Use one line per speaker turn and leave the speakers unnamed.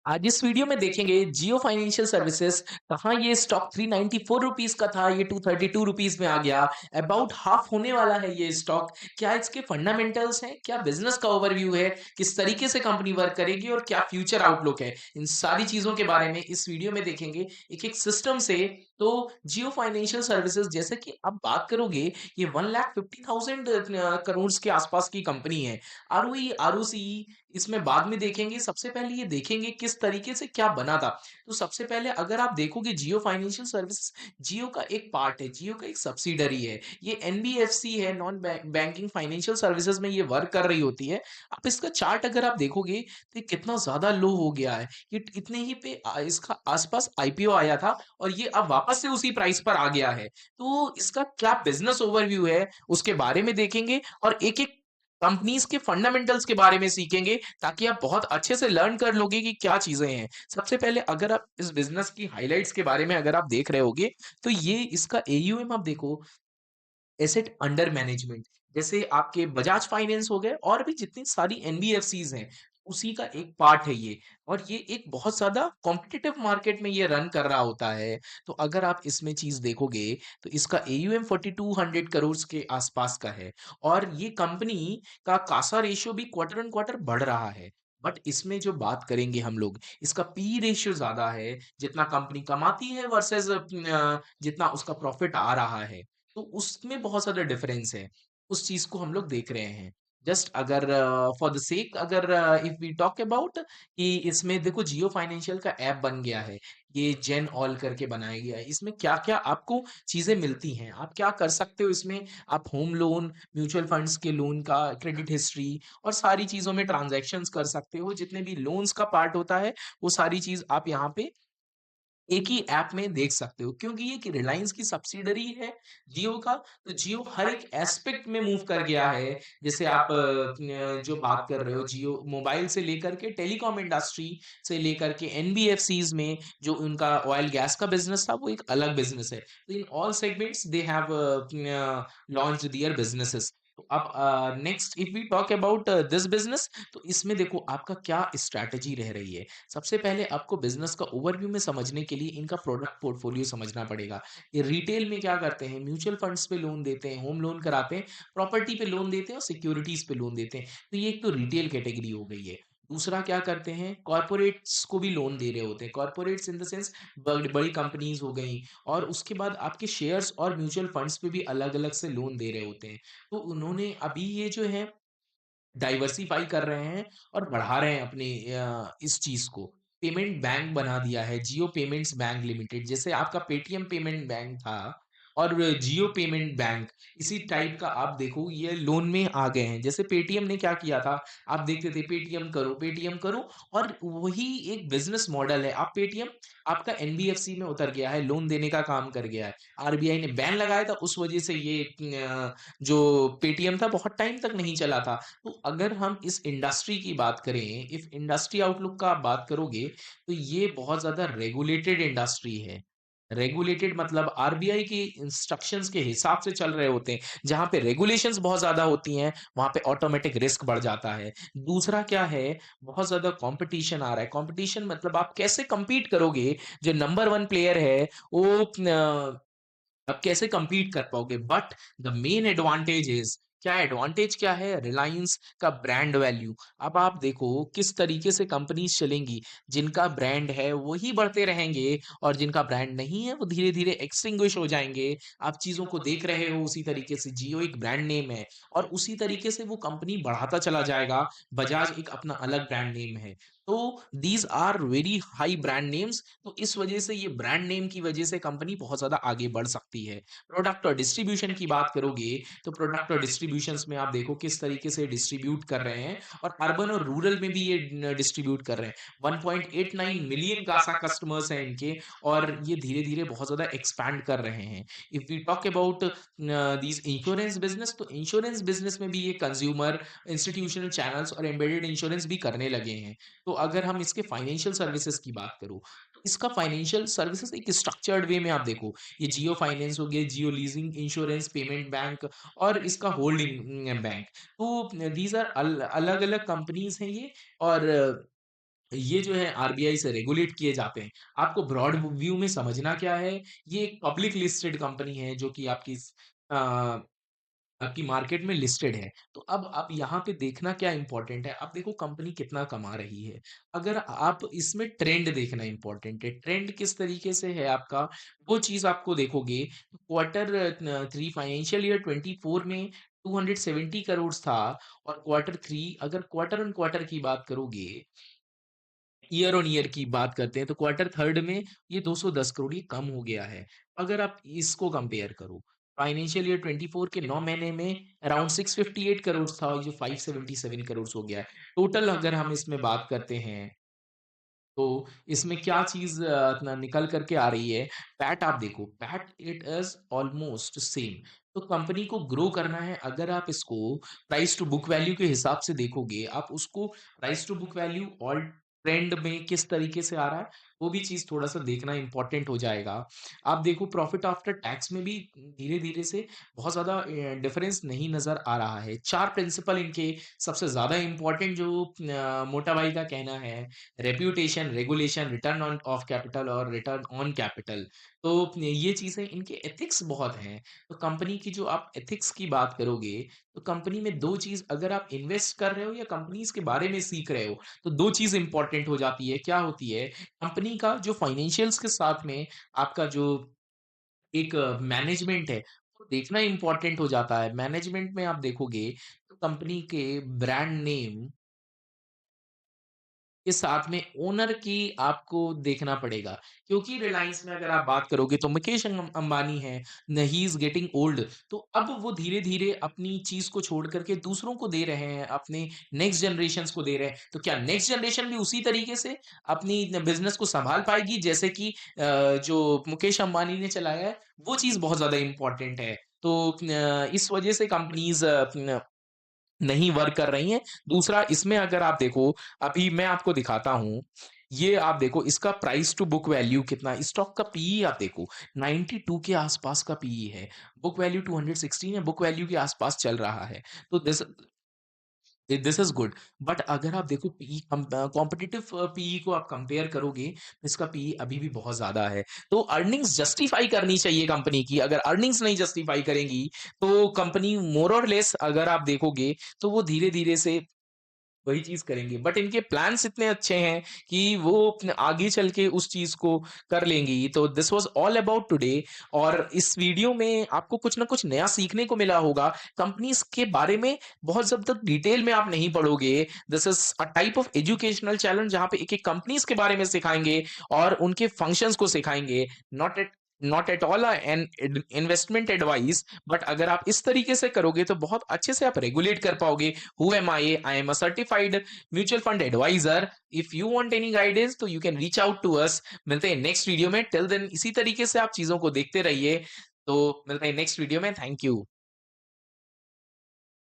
आज इस वीडियो में देखेंगे जियो फाइनेंशियल सर्विसेज। कहाँ ये स्टॉक 394 रुपीस का था, ये 232 रुपीस में आ गया। अबाउट हाफ होने वाला है ये स्टॉक। क्या इसके फंडामेंटल्स हैं, क्या बिजनेस का ओवरव्यू है, किस तरीके से कंपनी वर्क करेगी और क्या फ्यूचर आउटलुक है, इन सारी चीजों के बारे में इस वीडियो में देखेंगे एक एक सिस्टम से। तो जियो फाइनेंशियल सर्विसेज जैसे कि आप बात करोगे, ये 1,50,000 करोड़ के आसपास की कंपनी है। आरओई आरओसी इसमें बाद में देखेंगे। सबसे पहले ये देखेंगे किस तरीके से क्या बना था। तो सबसे पहले अगर आप देखोगे जियो फाइनेंशियल सर्विसेज जियो का एक पार्ट है, जियो का एक सब्सिडरी है। ये एनबीएफसी है, नॉन बैंकिंग फाइनेंशियल सर्विसेज में ये वर्क कर रही होती है। आप इसका चार्ट अगर आप देखोगे तो ये कितना ज्यादा लो हो गया है। ये इतने ही पे इसका आसपास आईपीओ आया था और ये अब वापस से उसी प्राइस पर आ गया है। तो इसका क्या बिजनेस ओवरव्यू है उसके बारे में देखेंगे और एक एक कंपनीज के फंडामेंटल्स के बारे में सीखेंगे, ताकि आप बहुत अच्छे से लर्न कर लोगे कि क्या चीजें हैं। सबसे पहले अगर आप इस बिजनेस की हाइलाइट्स के बारे में अगर आप देख रहे होगे, तो ये इसका एयूएम आप देखो, एसेट अंडर मैनेजमेंट। जैसे आपके बजाज फाइनेंस हो गए और भी जितनी सारी एनबीएफसीज हैं, उसी का एक पार्ट है ये। और ये एक बहुत ज्यादा कॉम्पिटिटिव मार्केट में ये रन कर रहा होता है। तो अगर आप इसमें चीज देखोगे, तो इसका एयूएम 4,200 करोड़ के आसपास का है। और ये कंपनी का कासा रेशियो भी क्वार्टर ऑन क्वार्टर बढ़ रहा है। बट इसमें जो बात करेंगे हम लोग, इसका पी रेशियो ज्यादा है। जितना कंपनी कमाती है वर्सेस जितना उसका प्रॉफिट आ रहा है, तो उसमें बहुत ज़्यादा डिफरेंस है। उस चीज़ को हम लोग देख रहे हैं। जस्ट अगर फॉर द सेक अगर इफ वी टॉक अबाउट कि इसमें देखो जियो फाइनेंशियल का ऐप बन गया है। ये जेन ऑल करके बनाया गया है। इसमें क्या-क्या आपको चीज़ें मिलती हैं। आप क्या कर सकते हो इसमें, आप होम लोन, म्यूचुअल फंड्स के लोन का क्रेडिट हिस्ट्री और सारी चीज़ों में ट्रांज़ैक्शंस कर सकते हो। जितने भी लोन्स का पार्ट होता है, वो सारी चीज़ आप यहाँ पे एक ही ऐप में देख सकते हो, क्योंकि ये कि रिलायंस की सब्सिडरी है जियो का। तो जियो हर एक एस्पेक्ट में मूव कर गया है। जैसे आप जो बात कर रहे हो, जियो मोबाइल से लेकर के टेलीकॉम इंडस्ट्री से लेकर के एनबीएफसीज में जो उनका ऑयल गैस का बिजनेस था, वो एक अलग बिजनेस है। तो in all segments they have launched their businesses. तो अब next if we talk about this business, तो इसमें देखो आपका क्या स्ट्रैटेजी रह रही है। सबसे पहले आपको बिजनेस का ओवरव्यू में समझने के लिए इनका प्रोडक्ट पोर्टफोलियो समझना पड़ेगा। ये रिटेल में क्या करते हैं, म्यूचुअल फंड्स पे लोन देते हैं, होम लोन कराते हैं, प्रॉपर्टी पे लोन देते हैं और सिक्योरिटीज पे लोन देते हैं। तो ये एक तो रिटेल कैटेगरी हो गई है। दूसरा क्या करते हैं, कॉर्पोरेट्स को भी लोन दे रहे होते हैं। कॉर्पोरेट्स इन द सेंस बड़ी बड़ी कंपनीज हो गई। और उसके बाद आपके शेयर्स और म्यूचुअल फंड्स पे भी अलग अलग से लोन दे रहे होते हैं। तो उन्होंने अभी ये जो है डाइवर्सिफ़ाई कर रहे हैं और बढ़ा रहे हैं अपने इस चीज़ को। पेमेंट बैंक बना दिया है, जियो पेमेंट्स बैंक लिमिटेड। जैसे आपका पेटीएम पेमेंट बैंक था और जियो पेमेंट बैंक, इसी टाइप का आप देखो ये लोन में आ गए हैं। जैसे पेटीएम ने क्या किया था, आप देखते थे पेटीएम करो और वही एक बिज़नेस मॉडल है। आप पेटीएम आपका एनबीएफसी में उतर गया है, लोन देने का काम कर गया है। आरबीआई ने बैन लगाया था, उस वजह से ये जो पेटीएम था बहुत टाइम तक नहीं चला था। तो अगर हम इस इंडस्ट्री की बात करें, इफ इंडस्ट्री आउटलुक का आप बात करोगे, तो ये बहुत ज़्यादा रेगुलेटेड इंडस्ट्री है। रेगुलेटेड मतलब आरबीआई की इंस्ट्रक्शंस के हिसाब से चल रहे होते हैं। जहाँ पे रेगुलेशंस बहुत ज़्यादा होती हैं, वहाँ पे ऑटोमेटिक रिस्क बढ़ जाता है। दूसरा क्या है, बहुत ज़्यादा कॉम्पिटिशन आ रहा है। कॉम्पिटिशन मतलब आप कैसे कम्पीट करोगे, जो नंबर 1 प्लेयर है, वो आप कैसे compete कर पाओगे। But the main advantage is, क्या एडवांटेज क्या है, रिलायंस का ब्रांड वैल्यू। अब आप देखो किस तरीके से कंपनीज चलेंगी। जिनका ब्रांड है वही बढ़ते रहेंगे और जिनका ब्रांड नहीं है वो धीरे धीरे एक्सटिंग्विश हो जाएंगे। आप चीजों को देख रहे हो उसी तरीके से, जियो एक ब्रांड नेम है और उसी तरीके से वो कंपनी बढ़ाता चला जाएगा। बजाज एक अपना अलग ब्रांड नेम है। तो these are very high brand names. तो इस वजह से ये ब्रांड नेम की वजह से कंपनी बहुत ज़्यादा आगे बढ़ सकती है। प्रोडक्ट और डिस्ट्रीब्यूशन की बात करोगे, तो प्रोडक्ट और डिस्ट्रीब्यूशंस में आप देखो किस तरीके से डिस्ट्रीब्यूट कर रहे हैं और अर्बन और रूरल में भी ये डिस्ट्रीब्यूट कर रहे हैं। 1.89 मिलियन कासा कस्टमर्स हैं इनके और ये धीरे-धीरे बहुत ज़्यादा एक्सपैंड कर रहे हैं। If we talk about these insurance business, तो इंश्योरेंस बिज़नेस में भी ये कंज्यूमर, इंस्टीट्यूशनल चैनल्स और एम्बेडेड इंश्योरेंस भी करने लगे हैं। तो अगर हम इसके फाइनेंशियल सर्विसेज की बात करूँ, तो इसका फाइनेंशियल सर्विसेज एक स्ट्रक्चर्ड वे में आप देखो, ये जियो फाइनेंस हो गया, जियो लीजिंग इंश्योरेंस पेमेंट बैंक और इसका होल्डिंग बैंक। तो दीज आर अलग अलग कंपनीज हैं ये। और ये जो है आरबीआई से रेगुलेट किए जाते हैं। आपको ब्रॉड व्यू में समझना क्या है, ये एक पब्लिक लिस्टेड कंपनी है जो कि अ, आपकी मार्केट में लिस्टेड है। तो अब आप यहाँ पे देखना क्या इम्पोर्टेंट है, आप देखो कंपनी कितना कमा रही है। अगर आप इसमें ट्रेंड देखना इम्पोर्टेंट है, ट्रेंड किस तरीके से है आपका, वो चीज़ आपको देखोगे। क्वार्टर 3 फाइनेंशियल ईयर 24 में 270 करोड़ था और क्वार्टर 3 अगर क्वार्टर ऑन क्वार्टर की बात करोगे, ईयर ऑन ईयर की बात करते हैं तो क्वार्टर थर्ड में ये 210 करोड़ ये कम हो गया है। अगर आप इसको कंपेयर करो, फाइनेंशियल ईयर 24 के 9 महीने में अराउंड 658 करोड़ था और जो 577 करोड़ हो गया है। टोटल अगर हम इसमें बात करते हैं तो इसमें क्या चीज़ अपना निकल कर के आ रही है, पैट आप देखो, PAT it is almost same. तो कंपनी को ग्रो करना है, अगर आप इसको प्राइस टू बुक वैल्यू के हिसाब से देखोगे, आप उसको प्राइस टू बुक वैल्यू और ट्रेंड में किस तरीके से आ रहा है, वो भी चीज़ थोड़ा-सा देखना इम्पोर्टेंट हो जाएगा। आप देखो प्रॉफिट आफ्टर टैक्स में भी धीरे-धीरे से बहुत ज़्यादा डिफरेंस नहीं नज़र आ रहा है। 4 प्रिंसिपल इनके सबसे ज़्यादा इम्पोर्टेंट जो मोटा भाई का कहना है, reputation, regulation, return on off capital और रिटर्न ऑन कैपिटल। तो ये चीज़ें इनके एथिक्स बहुत हैं। तो कंपनी की जो आप एथिक्स की बात करोगे, तो कंपनी में 2 चीज़ अगर आप इन्वेस्ट कर रहे हो या कंपनीज़ के बारे में सीख रहे हो, तो 2 चीज़ इम्पोर्टेंट हो जाती है। क्या होती है? कंपनी का जो फाइनेंशियल्स के साथ में आपका जो एक मैनेजमेंट है, वो देखना इम्पोर्टेंट हो जाता है। मैनेजमेंट में आप देखोगे, तो कंपनी के ब्रांड नेम के साथ में ओनर की आपको देखना पड़ेगा। क्योंकि रिलायंस में अगर आप बात करोगे तो मुकेश अंबानी है, न ही इज़ गेटिंग ओल्ड। तो अब वो धीरे-धीरे अपनी चीज़ को छोड़ कर के दूसरों को दे रहे हैं, अपने नेक्स्ट जनरेशंस को दे रहे हैं। तो क्या नेक्स्ट जनरेशन भी उसी तरीके से अपनी न बिज़नेस को सँभाल पाएगी जैसे कि जो मुकेश अंबानी ने चलाया है? वो चीज़ बहुत ज़्यादा इम्पोर्टेंट है। तो इस वजह से कंपनीज़ नहीं वर्क कर रही हैं। दूसरा इसमें अगर आप देखो, अभी मैं आपको दिखाता हूँ, ये आप देखो इसका प्राइस टू बुक वैल्यू कितना स्टॉक का पीई आप देखो 92 के आसपास का पीई है। बुक वैल्यू 216 है, बुक वैल्यू के आसपास चल रहा है। तो दिस इज़ गुड। बट अगर आप देखो पीई कॉम्पिटिटिव पीई को आप कंपेयर करोगे, तो इसका पीई अभी भी बहुत ज़्यादा है। तो अर्निंग्स जस्टिफाई करनी चाहिए कंपनी की, अगर अर्निंग्स नहीं जस्टिफाई करेंगी, तो कंपनी मोर और लेस अगर आप देखोगे, तो वो धीरे-धीरे से वही चीज़ करेंगे। बट इनके प्लान्स इतने अच्छे हैं कि वो अपने आगे चल के उस चीज़ को कर लेंगी। तो this was all about today और इस वीडियो में आपको कुछ ना कुछ नया सीखने को मिला होगा। कंपनीज़ के बारे में बहुत जब तक डिटेल में आप नहीं पढ़ोगे, this is a type of educational channel जहाँ पे एक-एक कंपनीज़ के बारे में सिखाएँगे और उनके फंक्शंस को सिखाएँगे। Not at all an investment advice, but अगर आप इस तरीके से करोगे तो बहुत अच्छे से आप रेगुलेट कर पाओगे। Who am I am a certified mutual fund advisor. If you want any guidance तो you can reach out to us. मिलते हैं नेक्स्ट वीडियो में। टिल देन इसी तरीके से आप चीजों को देखते रहिए। तो मिलते हैं नेक्स्ट वीडियो में। Thank you.